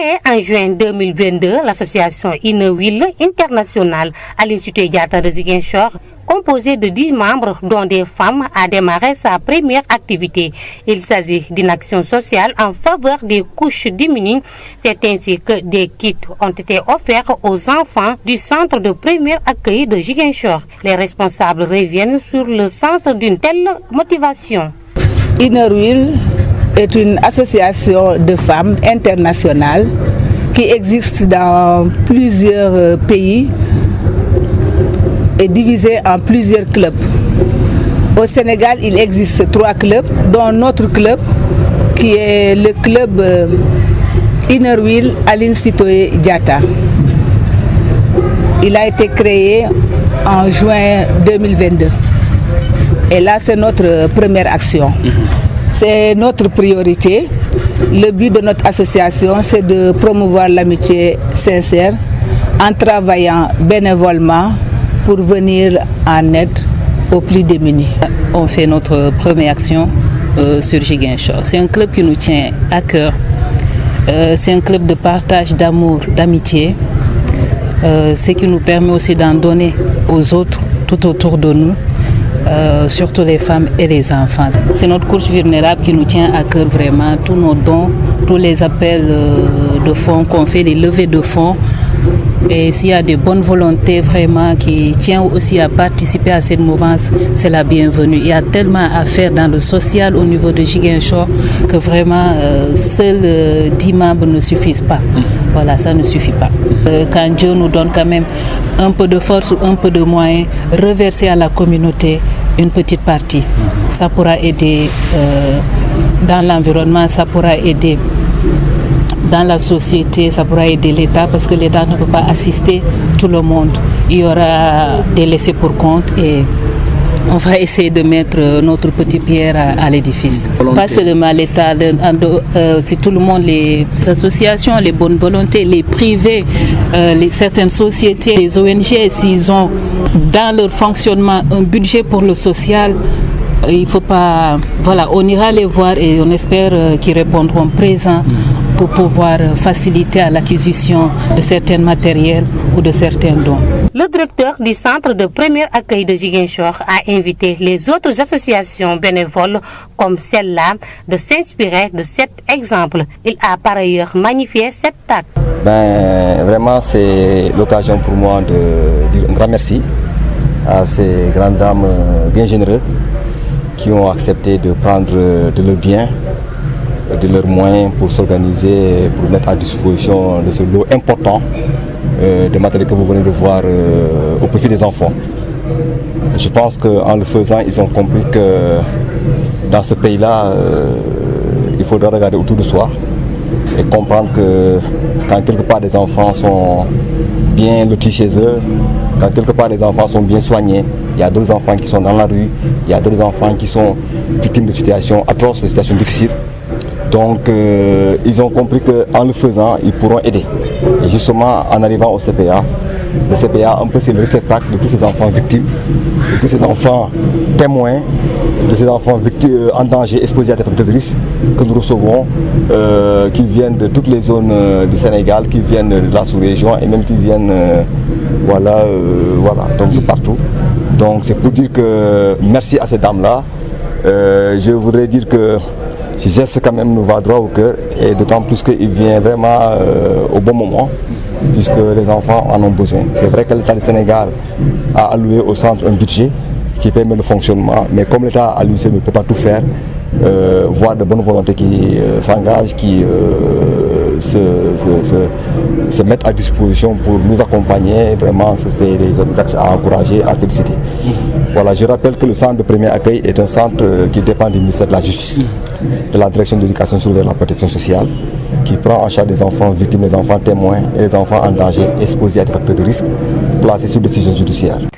Créée en juin 2022, l'association Innerwheel International à l'Institut Diatta de Ziguinchor, composée de 10 membres, dont des femmes, a démarré sa première activité. Il s'agit d'une action sociale en faveur des couches démunies. C'est ainsi que des kits ont été offerts aux enfants du centre de premier accueil de Ziguinchor. Les responsables reviennent sur le sens d'une telle motivation. Innerwheel est une association de femmes internationale qui existe dans plusieurs pays et divisée en plusieurs clubs. Au Sénégal, il existe 3 clubs, dont notre club qui est le club Innerwheel à l'Institut Diatta. Il a été créé en juin 2022. Et là, c'est notre première action. C'est notre priorité. Le but de notre association, c'est de promouvoir l'amitié sincère en travaillant bénévolement pour venir en aide aux plus démunis. On fait notre première action sur Ziguinchor. C'est un club qui nous tient à cœur. C'est un club de partage, d'amour, d'amitié. Ce qui nous permet aussi d'en donner aux autres tout autour de nous. Surtout les femmes et les enfants. C'est notre couche vulnérable qui nous tient à cœur vraiment. Tous nos dons, tous les appels de fonds qu'on fait, les levées de fonds. Et s'il y a de bonnes volontés vraiment qui tiennent aussi à participer à cette mouvance, c'est la bienvenue. Il y a tellement à faire dans le social au niveau de Ziguinchor que vraiment seuls 10 membres ne suffisent pas. Voilà, ça ne suffit pas. Quand Dieu nous donne quand même un peu de force ou un peu de moyens, reverser à la communauté une petite partie. Ça pourra aider dans l'environnement, ça pourra aider dans la société, ça pourra aider l'État parce que l'État ne peut pas assister tout le monde. Il y aura des laissés pour compte et on va essayer de mettre notre petite pierre à l'édifice. Pas seulement l'État, c'est tout le monde, les associations, les bonnes volontés, les privés, certaines sociétés, les ONG, s'ils ont dans leur fonctionnement un budget pour le social, il faut pas... Voilà, on ira les voir et on espère qu'ils répondront présents pour pouvoir faciliter à l'acquisition de certains matériels ou de certains dons. Le directeur du centre de premier accueil de Ziguinchor a invité les autres associations bénévoles comme celle-là de s'inspirer de cet exemple. Il a par ailleurs magnifié cet acte. Vraiment, c'est l'occasion pour moi de dire un grand merci à ces grandes dames bien généreuses qui ont accepté de prendre de leur bien, de leurs moyens pour s'organiser, pour mettre à disposition de ce lot important de matériel que vous venez de voir au profit des enfants. Je pense qu'en le faisant, ils ont compris que dans ce pays-là, il faudra regarder autour de soi et comprendre que quand quelque part des enfants sont bien lotis chez eux, quand quelque part les enfants sont bien soignés, il y a d'autres enfants qui sont dans la rue, il y a d'autres enfants qui sont victimes de situations atroces, de situations difficiles. Donc ils ont compris qu'en le faisant, ils pourront aider. Et justement, en arrivant au CPA, le CPA, un peu c'est le réceptacle de tous ces enfants victimes, de tous ces enfants témoins, de ces enfants victimes en danger, exposés à des facteurs de risque que nous recevons, qui viennent de toutes les zones du Sénégal, qui viennent de la sous-région et même qui viennent donc de partout. Donc c'est pour dire que merci à ces dames-là. Je voudrais dire que ce geste quand même nous va droit au cœur et d'autant plus qu'il vient vraiment au bon moment puisque les enfants en ont besoin. C'est vrai que l'État du Sénégal a alloué au centre un budget qui permet le fonctionnement, mais comme l'État à lui seul ne peut pas tout faire, voir de bonnes volontés qui s'engagent, qui se mettent à disposition pour nous accompagner, vraiment c'est des actes à encourager, à féliciter. Voilà, je rappelle que le centre de premier accueil est un centre qui dépend du ministère de la Justice, de la direction de l'éducation et de la protection sociale, qui prend en charge des enfants victimes, des enfants témoins et les enfants en danger exposés à des facteurs de risque placés sous décision judiciaire.